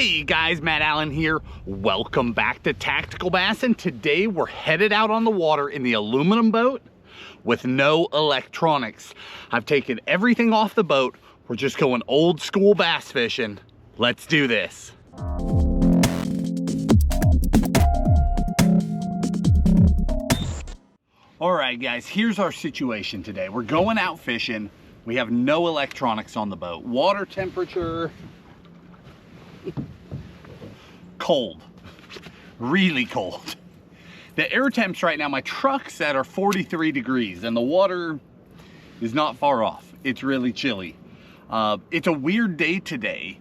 Hey guys, Matt Allen here. Welcome back to Tactical Bassin. Today we're headed out on the water in the aluminum boat with no electronics. I've taken everything off the boat. We're just going old school bass fishing. Let's do this. All right guys, here's our situation today. We're going out fishing. We have no electronics on the boat. Water temperature, cold, really cold. The air temps right now, my truck's at are 43 degrees and the water is not far off. It's really chilly. It's a weird day today.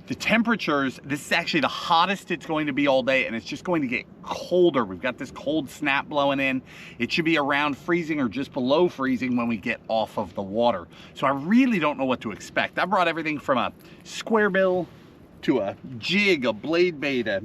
The temperatures, this is actually the hottest it's going to be all day, and it's just going to get colder. We've got this cold snap blowing in. It should be around freezing or just below freezing when we get off of the water. So I really don't know what to expect. I brought everything from a square bill to a jig, a blade bait, a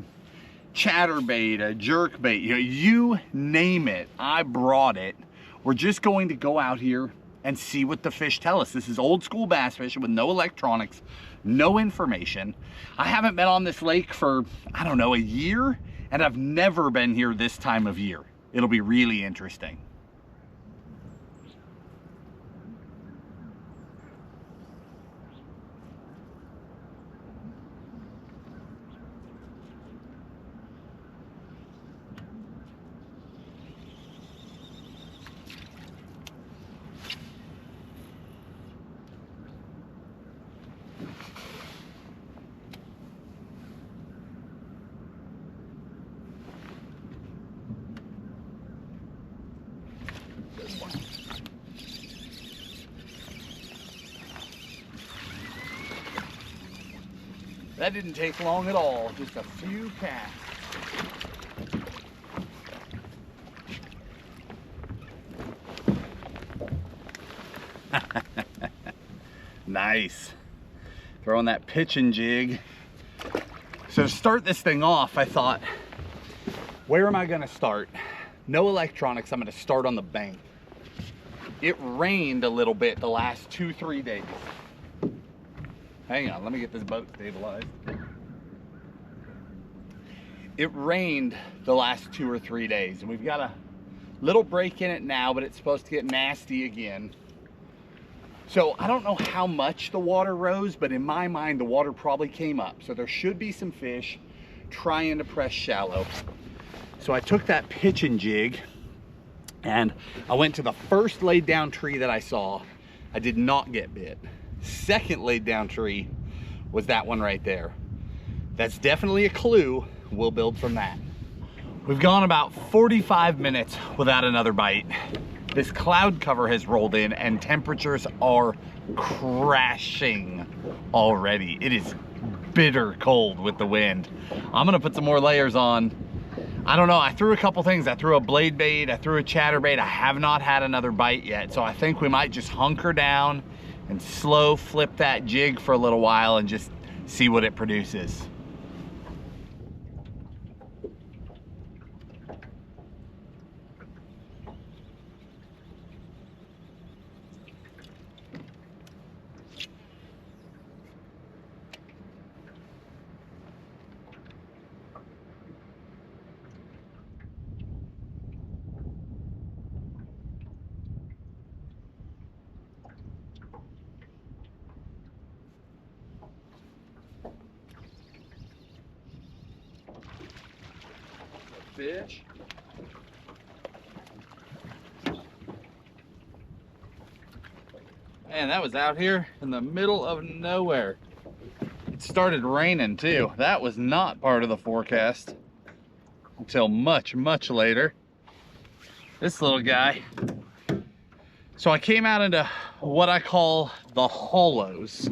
chatterbait, a jerkbait, you name it, I brought it. We're just going to go out here and see what the fish tell us. This is old school bass fishing with no electronics, no information. I haven't been on this lake for, I don't know, a year, and I've never been here this time of year. It'll be really interesting. That didn't take long at all, just a few casts. Nice. Throwing that pitching jig. So to start this thing off, I thought, where am I gonna start? No electronics, I'm gonna start on the bank. It rained a little bit the last 2-3 days. Hang on, let me get this boat stabilized. It rained the last 2 or 3 days, and we've got a little break in it now, but it's supposed to get nasty again. So I don't know how much the water rose, but in my mind, the water probably came up. So there should be some fish trying to press shallow. So I took that pitching jig and I went to the first laid down tree that I saw. I did not get bit. Second laid down tree was that one right there. That's definitely a clue. We'll build from that. We've gone about 45 minutes without another bite. This cloud cover has rolled in and temperatures are crashing already. It is bitter cold with the wind. I'm gonna put some more layers on. I don't know, I threw a couple things. I threw a blade bait, I threw a chatterbait. I have not had another bite yet. So I think we might just hunker down and slow flip that jig for a little while and just see what it produces. Fish. Man, that was out here in the middle of nowhere. It started raining too. That was not part of the forecast until much, much later. This little guy. So I came out into what I call the hollows,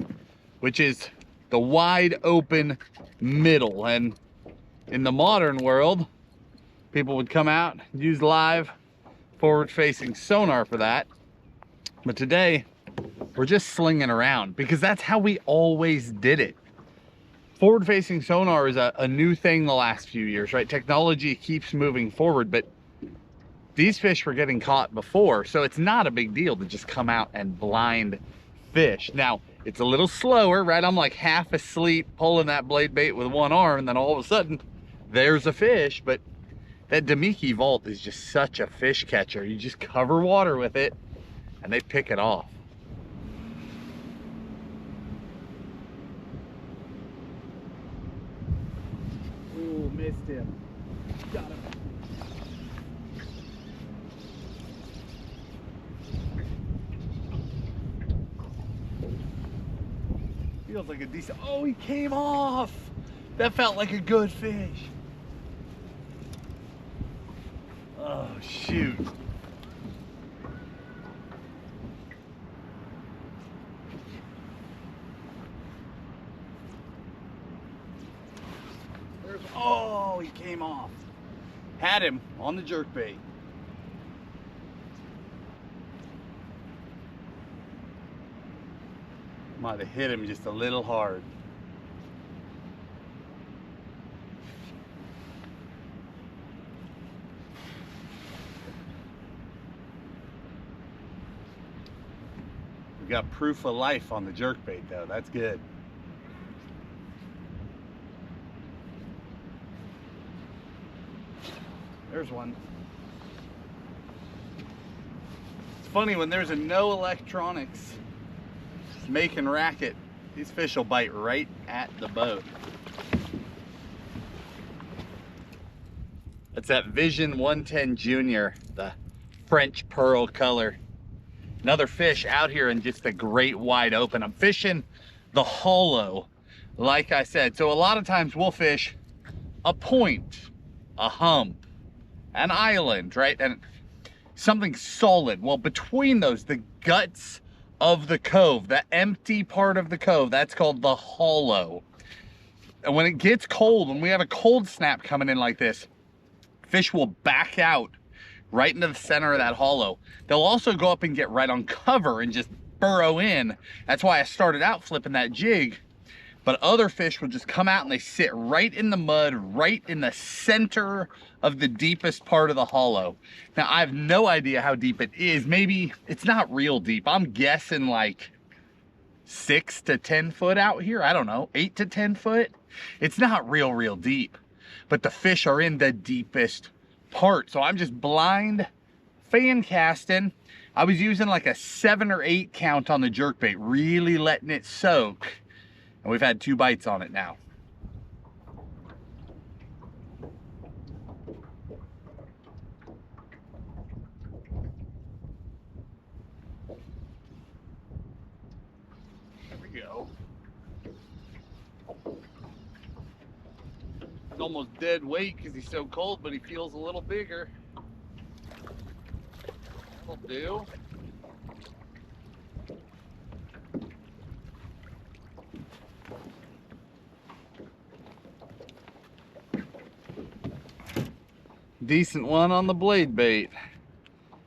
which is the wide open middle. And in the modern world, people would come out and use live forward-facing sonar for that. But today, we're just slinging around because that's how we always did it. Forward-facing sonar is a new thing the last few years, right? Technology keeps moving forward, but these fish were getting caught before, so it's not a big deal to just come out and blind fish. Now, It's a little slower, right? I'm like half asleep pulling that blade bait with one arm, and then all of a sudden there's a fish. But that Damiki vault is just such a fish catcher. You just cover water with it and they pick it off. Ooh, missed him. Got him. Feels like a decent, oh, he came off. That felt like a good fish. Oh, shoot. Oh, he came off. Had him on the jerkbait. Might have hit him just a little hard. We got proof of life on the jerkbait though. That's good. There's one. It's funny when there's no electronics making racket, these fish will bite right at the boat. That's that Vision 110 Junior, the French pearl color. Another fish out here in just a great wide open. I'm fishing the hollow, like I said. So a lot of times we'll fish a point, a hump, an island, right? And something solid. Well, between those, the guts of the cove, the empty part of the cove, that's called the hollow. And when it gets cold, when we have a cold snap coming in like this, fish will back out right into the center of that hollow. They'll also go up and get right on cover and just burrow in. That's why I started out flipping that jig. But other fish will just come out and they sit right in the mud, right in the center of the deepest part of the hollow. Now, I have no idea how deep it is. Maybe it's not real deep. I'm guessing like 6 to 10 foot out here. I don't know, 8 to 10 foot. It's not real deep, but the fish are in the deepest part. So I'm just blind fan casting. I was using like a 7 or 8 count on the jerkbait, really letting it soak. And we've had 2 bites on it now. There we go. He's almost dead weight because he's so cold, but he feels a little bigger. That'll do. Decent one on the blade bait.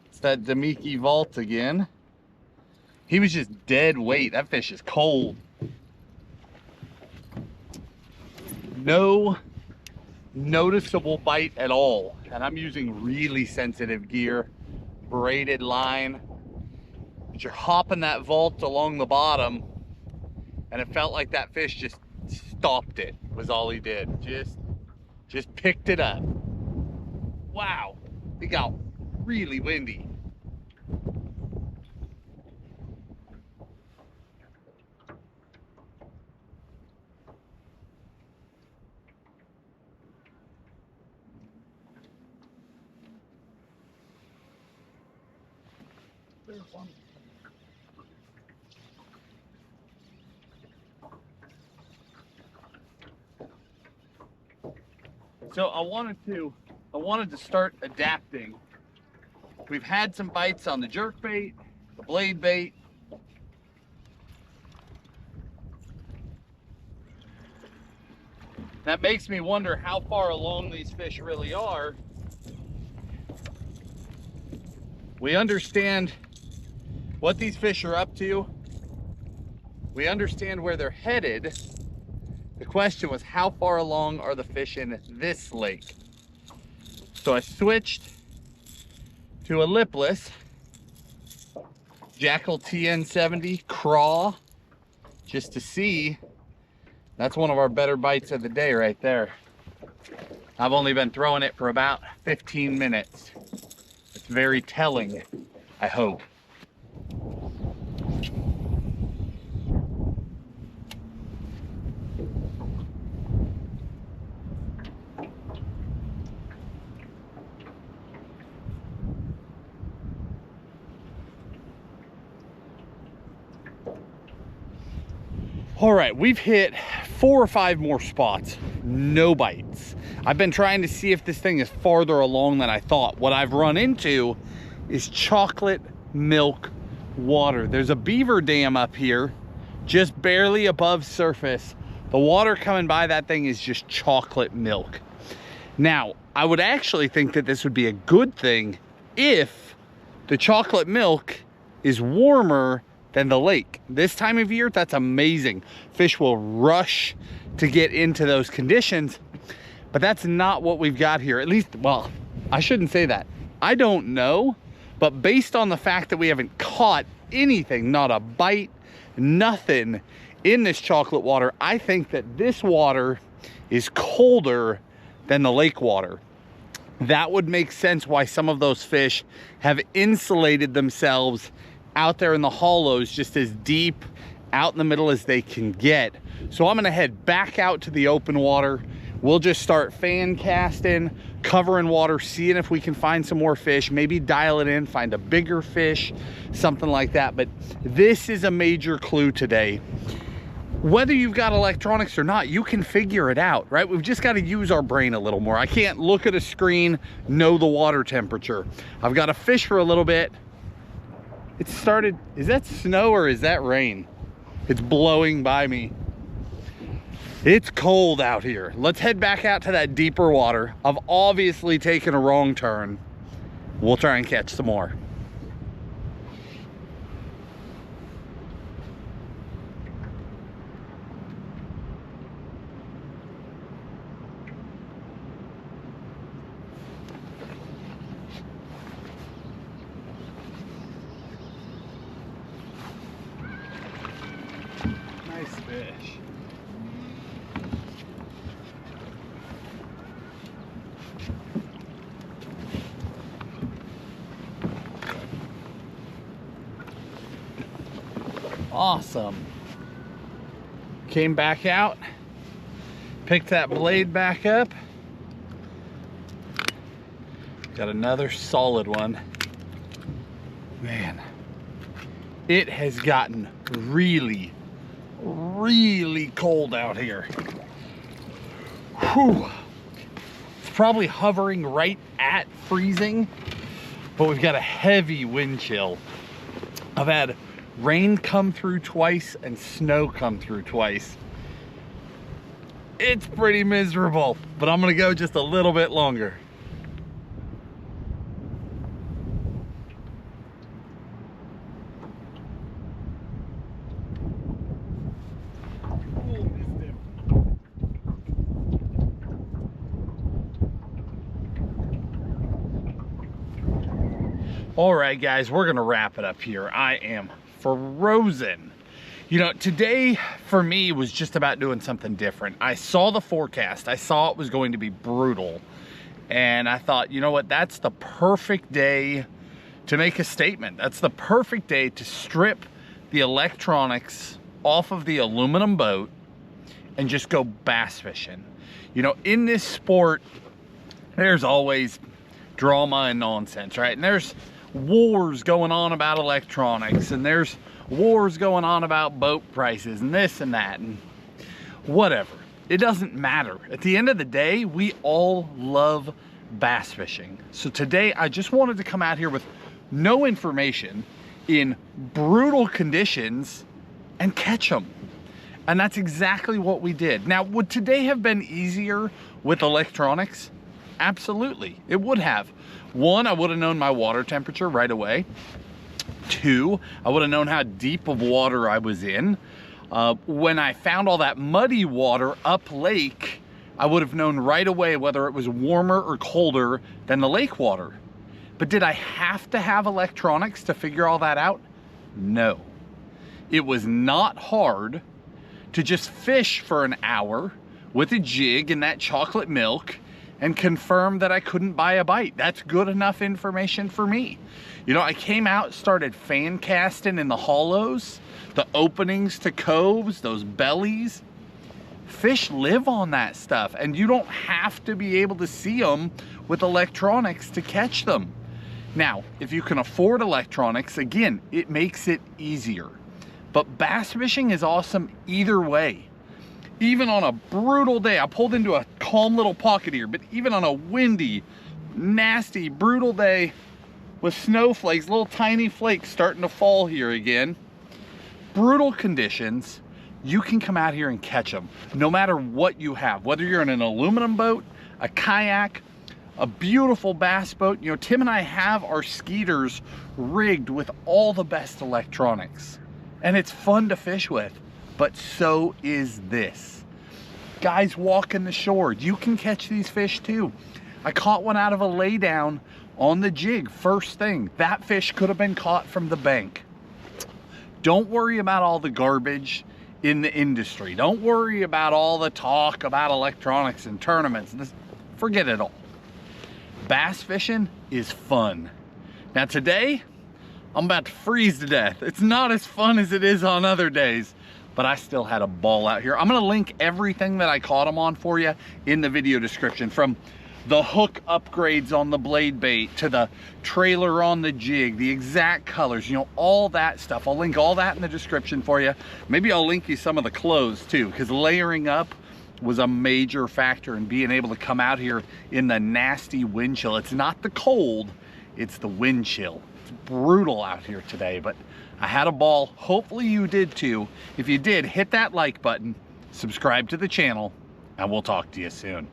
It's that Damiki vault again. He was just dead weight. That fish is cold. No noticeable bite at all. And I'm using really sensitive gear, braided line. But you're hopping that vault along the bottom, and it felt like that fish just stopped it, was all he did. Just picked it up. Wow, it got really windy. There's one. So I wanted to start adapting. We've had some bites on the jerkbait, the blade bait. That makes me wonder how far along these fish really are. We understand what these fish are up to. We understand where they're headed. The question was, how far along are the fish in this lake? So I switched to a lipless Jackal TN70 craw. just to see. That's one of our better bites of the day right there. I've only been throwing it for about 15 minutes. It's very telling, I hope. All right, we've hit 4 or 5 more spots, no bites. I've been trying to see if this thing is farther along than I thought. What I've run into is chocolate milk water. There's a beaver dam up here, just barely above surface. The water coming by that thing is just chocolate milk. Now, I would actually think that this would be a good thing if the chocolate milk is warmer than the lake. This time of year, that's amazing. Fish will rush to get into those conditions, but that's not what we've got here. At least, well, I shouldn't say that. I don't know, but based on the fact that we haven't caught anything, not a bite, nothing in this chocolate water, I think that this water is colder than the lake water. That would make sense why some of those fish have insulated themselves out there in the hollows, just as deep out in the middle as they can get. So I'm gonna head back out to the open water. We'll just start fan casting, covering water, seeing if we can find some more fish, maybe dial it in, find a bigger fish, something like that. But this is a major clue today. Whether you've got electronics or not, you can figure it out, right? We've just got to use our brain a little more. I can't look at a screen, know the water temperature. I've got to fish for a little bit. It started, is that snow or is that rain? It's blowing by me. It's cold out here. Let's head back out to that deeper water. I've obviously taken a wrong turn. We'll try and catch some more. Fish. Awesome. Came back out, picked that blade back up. Got another solid one. Man, it has gotten really cold out here. Whew. It's probably hovering right at freezing, but we've got a heavy wind chill. I've had rain come through twice and snow come through twice. It's pretty miserable, but I'm gonna go just a little bit longer. All right, guys, we're gonna wrap it up here. I am frozen. You know, today for me was just about doing something different. I saw the forecast. I saw it was going to be brutal. And I thought, you know what, that's the perfect day to make a statement. That's the perfect day to strip the electronics off of the aluminum boat and just go bass fishing. You know, in this sport, there's always drama and nonsense, right? And there's wars going on about electronics, and there's wars going on about boat prices and this and that and whatever. It doesn't matter. At the end of the day, we all love bass fishing. So today I just wanted to come out here with no information in brutal conditions and catch them. And that's exactly what we did. Now, would today have been easier with electronics? Absolutely, it would have. One, I would have known my water temperature right away. Two, I would have known how deep of water I was in. When I found all that muddy water up lake, I would have known right away whether it was warmer or colder than the lake water. But did I have to have electronics to figure all that out? No. It was not hard to just fish for an hour with a jig and that chocolate milk and confirm that I couldn't buy a bite. That's good enough information for me. You know, I came out, started fan casting in the hollows, the openings to coves, those bellies. Fish live on that stuff, and you don't have to be able to see them with electronics to catch them. Now, if you can afford electronics, again, it makes it easier. But bass fishing is awesome either way. Even on a brutal day, I pulled into a calm little pocket here, but even on a windy, nasty, brutal day with snowflakes, little tiny flakes starting to fall here again, brutal conditions, you can come out here and catch them no matter what you have, whether you're in an aluminum boat, a kayak, a beautiful bass boat. You know, Tim and I have our skeeters rigged with all the best electronics, and it's fun to fish with. But so is this. Guys walking the shore, you can catch these fish too. I caught one out of a laydown on the jig first thing. That fish could have been caught from the bank. Don't worry about all the garbage in the industry. Don't worry about all the talk about electronics and tournaments. Forget it all. Bass fishing is fun. Now today, I'm about to freeze to death. It's not as fun as it is on other days, but I still had a ball out here. I'm gonna link everything that I caught them on for you in the video description, from the hook upgrades on the blade bait to the trailer on the jig, the exact colors, you know, all that stuff. I'll link all that in the description for you. Maybe I'll link you some of the clothes too, because layering up was a major factor in being able to come out here in the nasty wind chill. It's not the cold, it's the wind chill. It's brutal out here today, but I had a ball. Hopefully you did too. If you did, hit that like button, subscribe to the channel, and we'll talk to you soon.